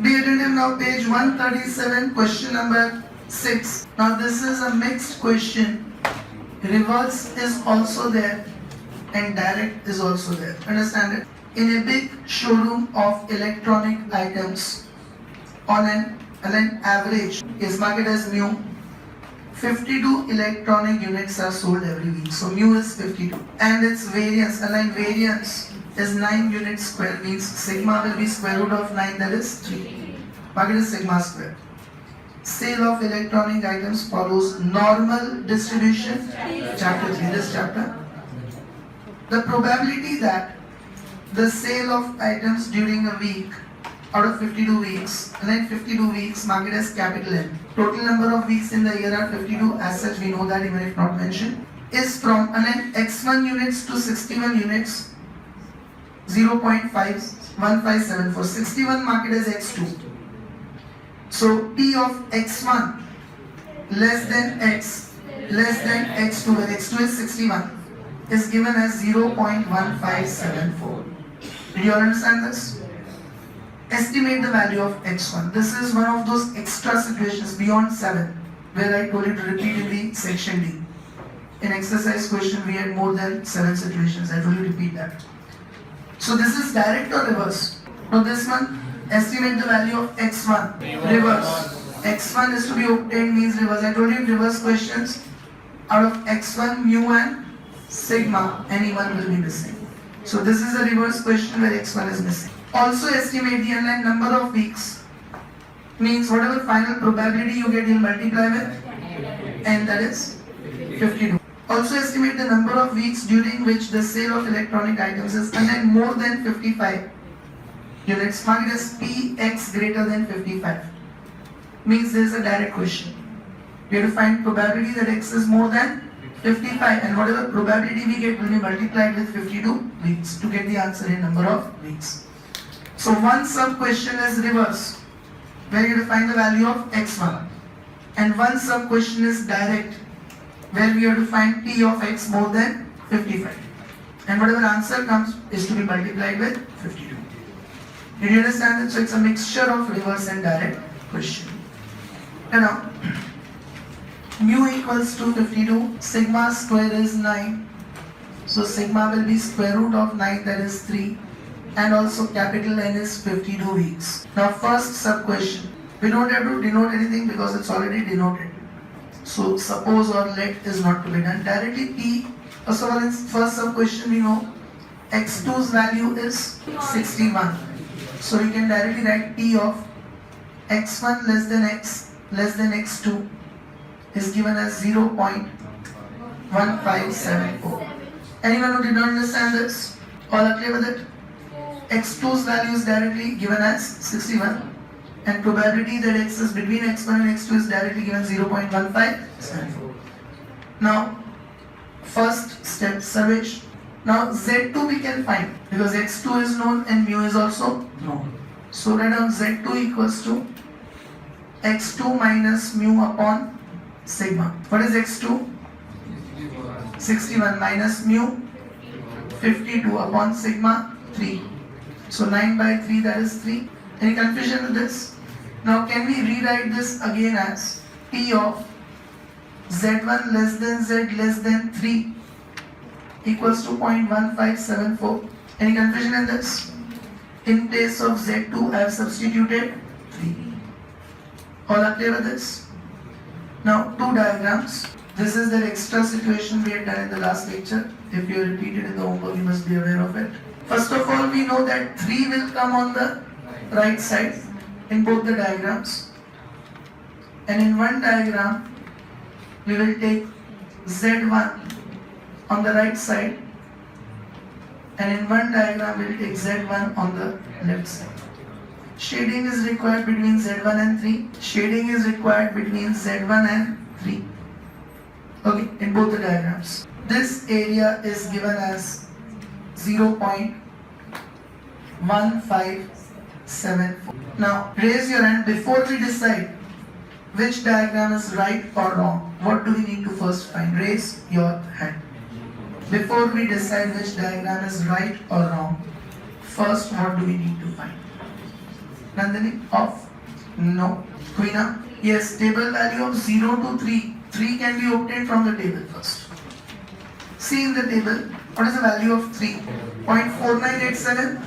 Be attentive now, page 137, question number 6. Now this is a mixed question. Reverse is also there and direct is also there. Understand it? In a big showroom of electronic items, on an average is marketed as mu, 52 electronic units are sold every week. So mu is 52 and its variance, align variance is 9 units square, means sigma will be square root of 9, that is 3. Market is sigma square. Sale of electronic items follows normal distribution. Chapter 3, this chapter. The probability that the sale of items during a week out of 52 weeks, and then 52 weeks market as capital N. Total number of weeks in the year are 52, as such we know that even if not mentioned, is from x1 units to 61 units, 0.1574. 61 market as x2. So P of x1 less than x2, where x2 is 61, is given as 0.1574. Did you all understand this? Estimate the value of x1. This is one of those extra situations beyond 7 where I told you to repeat in the section D. In exercise question we had more than 7 situations. I told you to repeat that. So this is direct or reverse? So this one, estimate the value of x1. Reverse. x1 is to be obtained means reverse. I told you in reverse questions, out of x1, mu and sigma, any one will be missing. So this is a reverse question where x1 is missing. Also estimate the underlying number of weeks, means whatever final probability you get, you'll multiply with, and that is 52. Also estimate the number of weeks during which the sale of electronic items is more than 55 units. Mark it as Px greater than 55. Means there is a direct question. We have to find probability that x is more than 55, and whatever probability we get will be multiplied with 52 weeks to get the answer in number of weeks. So one sub question is reverse, where you have to find the value of x1, and one sub question is direct, where we have to find P of x more than 55, and whatever answer comes is to be multiplied with 52. Did you understand it? So it's a mixture of reverse and direct question. And now mu equals to 52, sigma square is 9, so sigma will be square root of 9, that is 3, and also capital N is 52 weeks. Now first sub question, we don't have to denote anything because it's already denoted. So suppose or let is not to be done. Directly P, first of all in first sub question we know x2's value is 61. So we can directly write P of x1 less than x less than x2 is given as 0.1574. Anyone who did not understand this? All are clear with it? x2's value is directly given as 61, and probability that x is between x1 and x2 is directly given 0.1574. Now first step, Sarvesh. Now z2 we can find because x2 is known and mu is also known. So write down z2 equals to x2 minus mu upon sigma. What is x2? 61 minus mu 52 upon sigma 3. So 9 by 3, that is 3. Any confusion with this? Now can we rewrite this again as P of z1 less than z less than 3 equals to 0.1574. Any confusion in this? In place of z2 I have substituted 3. All are clear with this? Now two diagrams. This is the extra situation we had done in the last lecture. If you repeat it in the homework, you must be aware of it. First of all, we know that 3 will come on the right side in both the diagrams. And in one diagram, we will take Z1 on the right side. And in one diagram, we will take Z1 on the left side. Shading is required between Z1 and 3. Shading is required between Z1 and 3. Okay, in both the diagrams. This area is given as 0.1574. Now raise your hand before we decide which diagram is right or wrong. What do we need to first find? Raise your hand. Before we decide which diagram is right or wrong, first what do we need to find? Nandini, off? No. Queena? Yes, table value of 0 to 3. 3 can be obtained from the table first. See in the table, what is the value of 3? 0.4987.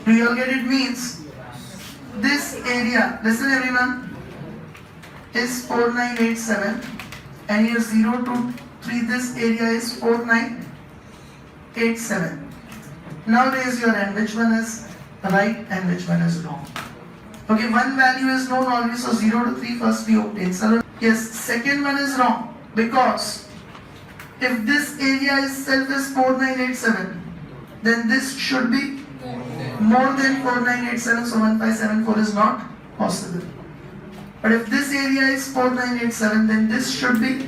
Do you all get it? Means this area, listen everyone, is 4987 and here 0 to 3, this area is 4987. Now raise your hand, which one is right and which one is wrong? Okay, one value is known already, so 0 to 3 first we obtain. So yes, second one is wrong because if this area itself is 4987, then this should be more than 4987, so 1574 is not possible. But if this area is 4987, then this should be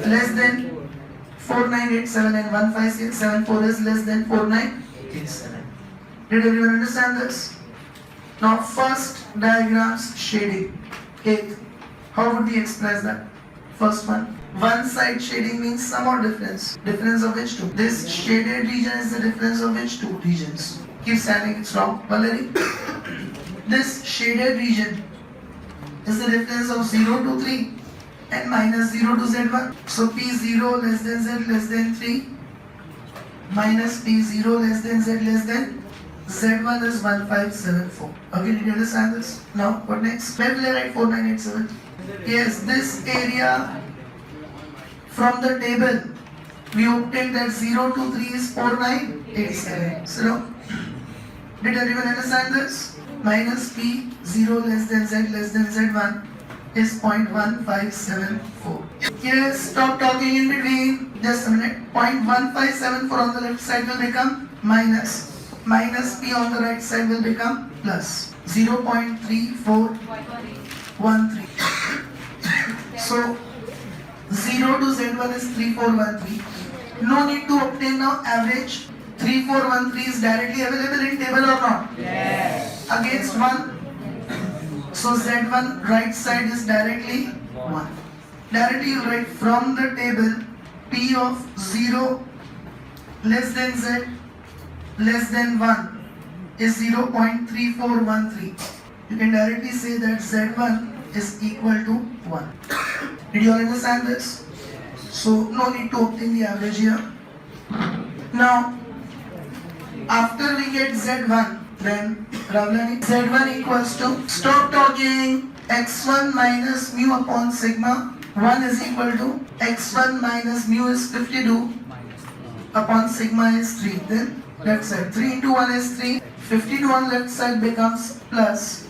less than 4987 and 1574 is less than 4987. Did everyone understand this? Now first diagrams shading. Eighth, how would we express that? First one. One side shading means sum or difference. Difference of which two? This shaded region is the difference of which two regions? Keep standing, it's wrong. Valerie? This shaded region is the difference of 0 to 3 and minus 0 to z1. So P0 less than z less than 3 minus P0 less than z less than z1 is 1574. Okay, did you understand this? Now, what next? Where will I write 4987? Yes, this area from the table we obtained that 0 to 3 is 4987. So, did everyone understand this? Minus P0 less than Z less than Z1 is 0.1574. Yes, stop talking in between. Just a minute. 0.1574 on the left side will become minus. Minus P on the right side will become plus. 0.3413. So, 0 to Z1 is 3413. No need to obtain now average. 3413 is directly available in table or not? Yes. Against 1. So Z1 right side is directly 1. Directly you write from the table P of 0 less than Z less than 1 is 0.3413. You can directly say that Z1 is equal to 1. Did you all understand this? So no need to obtain the average here. Now after we get Z1, then Ravlani, Z1 equals to, stop talking, x1 minus mu upon sigma 1 is equal to x1 minus mu is 52 upon sigma is 3. Then left side 3 into 1 is 3, 52 on left side becomes plus,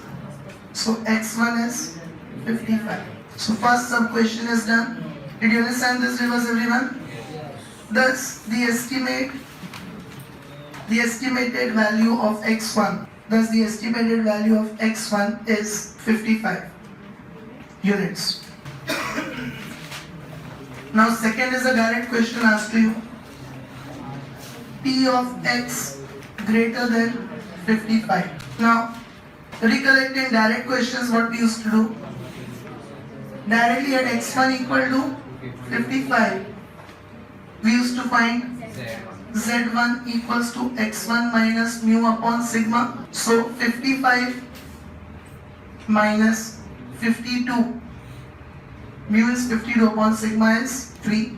so x1 is 55. So first sub question is done. Did you understand this reverse everyone? Thus the estimated value of x1. Thus the estimated value of x1 is 55 units. Now second is a direct question asked to you. P of x greater than 55. Now recollect in direct questions what we used to do. Directly at x1 equal to 55, we used to find Z1 equals to x1 minus mu upon sigma. So 55 minus 52. Mu is 52 upon sigma is 3.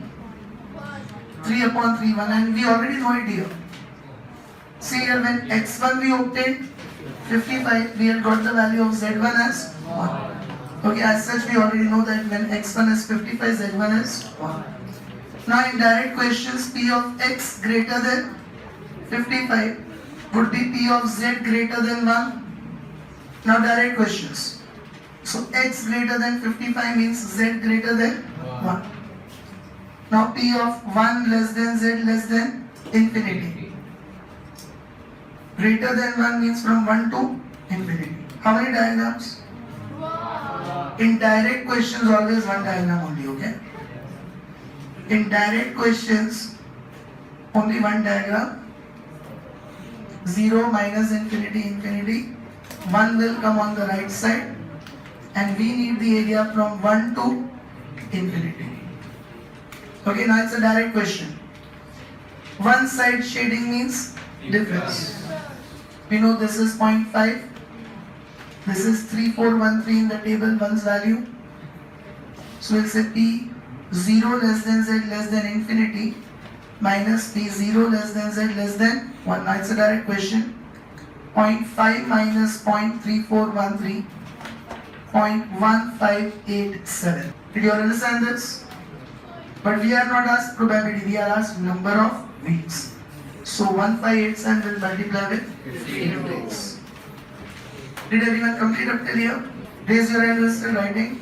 3 upon 3, 1, and we already know it here. See here, when x1 we obtained 55, we had got the value of Z1 as 1. Okay, as such we already know that when x1 is 55, Z1 is 1. Now in direct questions, P of x greater than 55 would be P of z greater than 1. Now direct questions. So x greater than 55 means z greater than 1. Now P of 1 less than z less than infinity. Greater than 1 means from 1 to infinity. How many diagrams? In direct questions always one diagram only, okay? In direct questions, only one diagram. 0 minus infinity, infinity. 1 will come on the right side. And we need the area from 1 to infinity. Okay, now it's a direct question. One side shading means difference. We know this is 0.5. This is 3413 in the table, 1's value. So we'll say P 0 less than Z less than infinity minus P 0 less than Z less than 1. Now it's a direct question. 0.5 minus 0.3413, 0.1587. Did you all understand this? But we are not asked probability, we are asked number of weeks. So 1587 will multiply with 15 days. Did everyone complete up till here? Raise your hand who is still writing.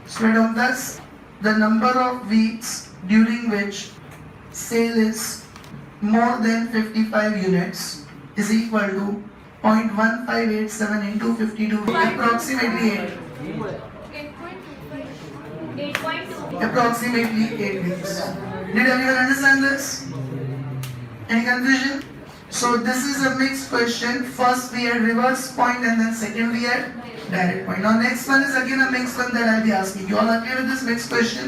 Straight on this, the number of weeks during which sale is more than 55 units is equal to 0.1587 into 52, approximately 8. 8.2. Approximately 8 weeks. Did everyone understand this? Any confusion? So this is a mixed question. First we had reverse point and then second we had direct point. Now next one is again a mixed one that I'll be asking you. All are clear with this mixed question?